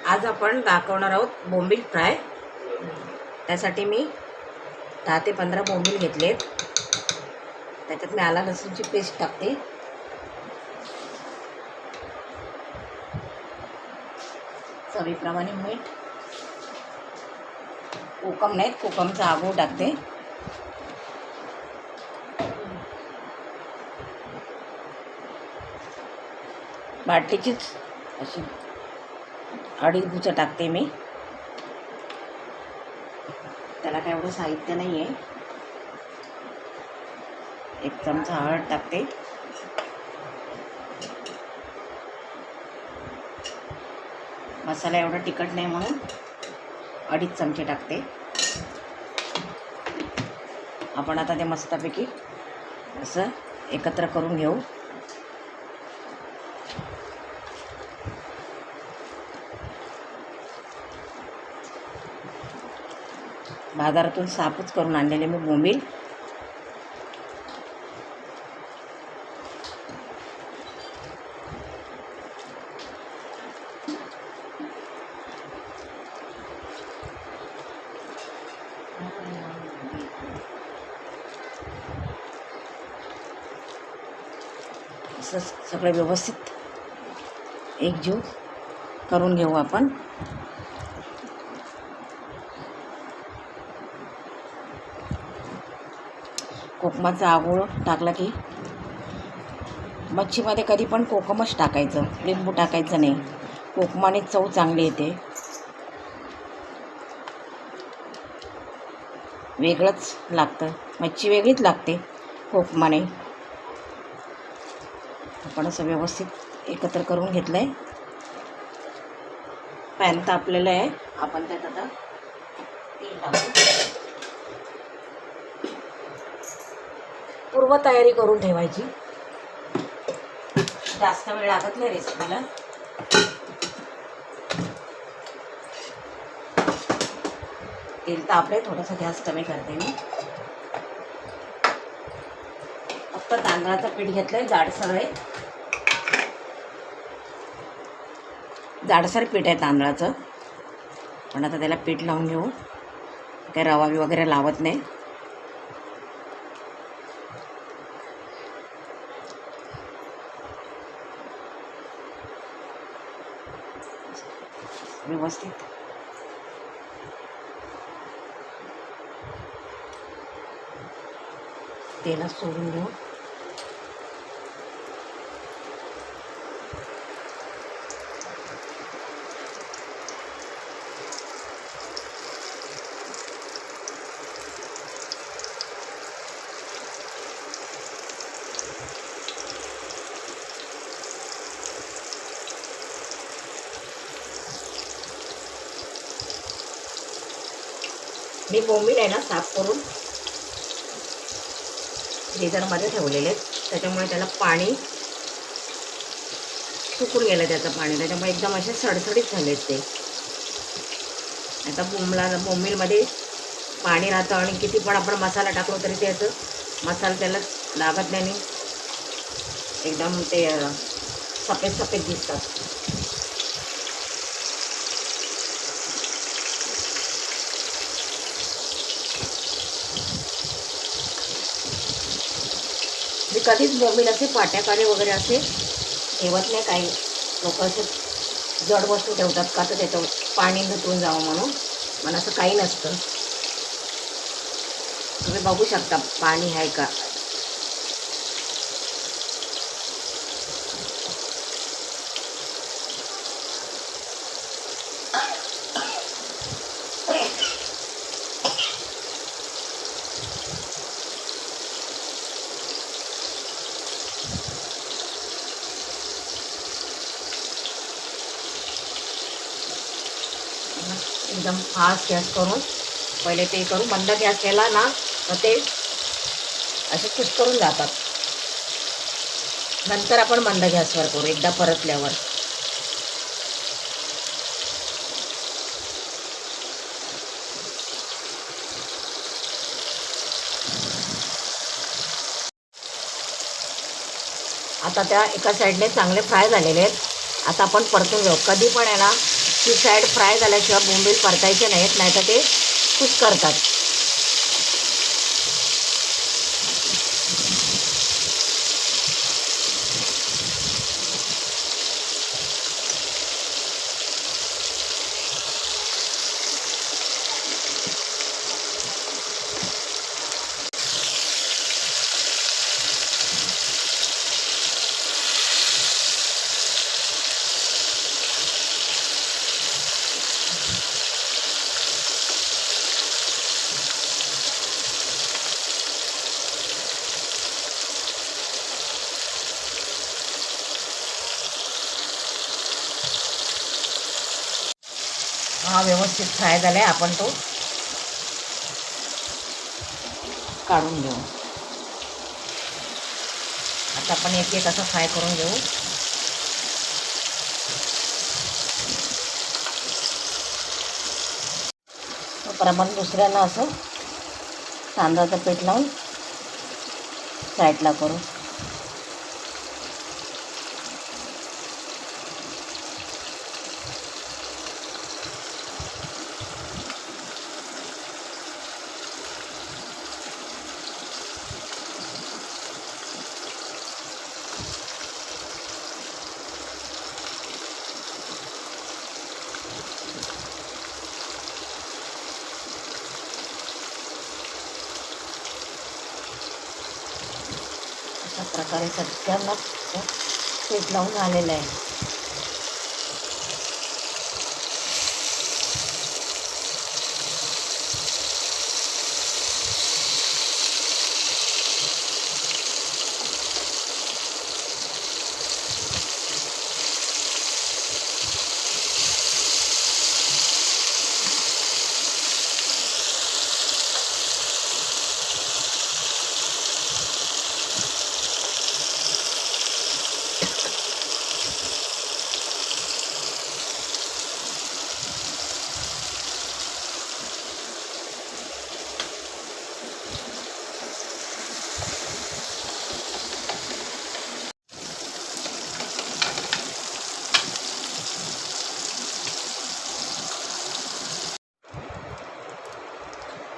आज आपण दाखवणार आहोत बोंबील फ्राय। त्यासाठी मी 10 ते 15 बोंबील घेतलेत। त्याच्यात मी आला लसूणची पेस्ट टाकते, चवीप्रमाणे मीठ, कोकम नाही कोकमचा आगो टाकते, बाटलीचीच अशी 2.5 गुच्छ टाकते मी। त्याला काय एवढं साहित्य नाही आहे। 1 चमचा हळद टाकते, मसाला एवढा तिखट नाही म्हणून 2.5 चमचे टाकते। आपण आता ते मस्तपैकी असं एकत्र करून घेऊ। बाजारातून साफच करून आणलेले मी बोंबील। असं सगळं व्यवस्थित एकजीव करून घेऊ आपण। कोकमाचा आगोळ टाकला की मच्छीमध्ये कधी पण कोकमच टाकायचं, लिंबू टाकायचं नाही। कोकमाने चव चांगली येते, वेगळंच लागतं, मच्छी वेगळीच लागते कोकमाने। आपण असं व्यवस्थित एकत्र करून घेतलं आहे। पॅन तापलेलं आहे, आपण त्यात आता तेल टाकू। पूर्व तयारी करून ठेवायची, जास्त वेळ लागत नाही रेसिपीला। तेल तापले, थोडासा गॅस कमी करते मी। फक्त तांदळाचं पीठ घेतलंय, जाडसर आहे, जाडसर पीठ आहे तांदळाचं। पण आता त्याला पीठ लावून घेऊ, काही रवा वगैरे लावत नाही। व्यवस्थित तेलात सोडून घेऊ। मी बोंबील आहे ना साफ करून फ्रीजरमध्ये ठेवलेले आहेत, त्याच्यामुळे त्याला पाणी सुकून गेलं त्याचं पाणी, त्याच्यामुळे एकदम असे सडसडीत झालेत ते। आता बोंबीलमध्ये पाणी राहतं आणि किती पण आपण मसाला टाकलो तरी त्याचं मसाला त्याला लागत नाही, एकदम ते सफेद सफेद दिसतात। मी कधीच बोंबील असे पाट्याकाले वगैरे असे ठेवत नाही। काही लोक असे जड वस्तू ठेवतात का तर त्याचं पाणी निथळून जावं म्हणून, पण असं काही नसतं। तुम्ही बघू शकता पाणी आहे का। एकदम फास्ट गॅस करून पहिले ते करू. मंद गॅस केला ना तर ते असे कुस्करून जातात. नंतर आपण मंद गॅसवर करू एकदा परतल्यावर. आता त्या एका साईडने चांगले फ्राय झालेले आहेत. आता आपण परतून घेऊ. कधी पण आहे ना ती साईड फ्राय झाल्याशिवाय बोंबील परतायचे नाहीत, नाहीतर ते कुस्करतात. हा व्यवस्थित फ्राय झाला आहे. आपण तो काढून घेऊ. आता आपण एक एक असं फ्राय करून घेऊ. आपण दुसऱ्याला असं तांदळाचं पीठ लावून साईडला करू. अशा प्रकारे सगळ्यांना पीठ लावून झालेलं आहे.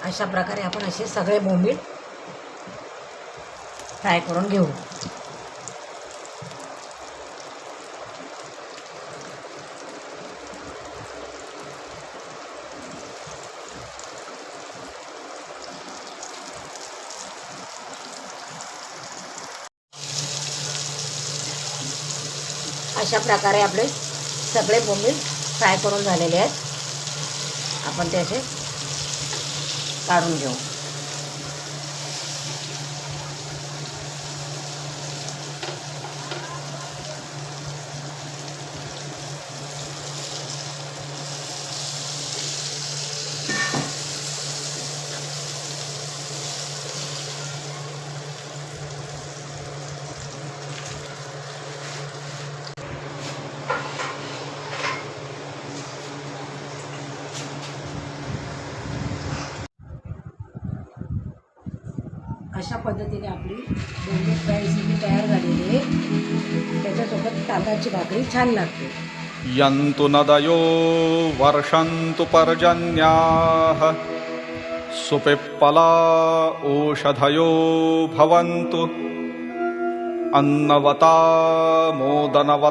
अशा प्रकारे आपण असे सगळे बोंबील फ्राय करून घेऊ. अशा प्रकारे आपले सगळे बोंबील फ्राय करून झालेले आहेत. आपण ते असे काढून घेऊ. अशा पद्धतीने आपली बोंबील फ्राय रेसिपी तयार झालेली आहे. त्याच्यासोबत तांदळाची भाकरी छान लागते. यन्तु नदयो वर्षन्तु पर्जन्याः सुपिप्पला ओषधयो भवन्तु अन्नवता मोदनवता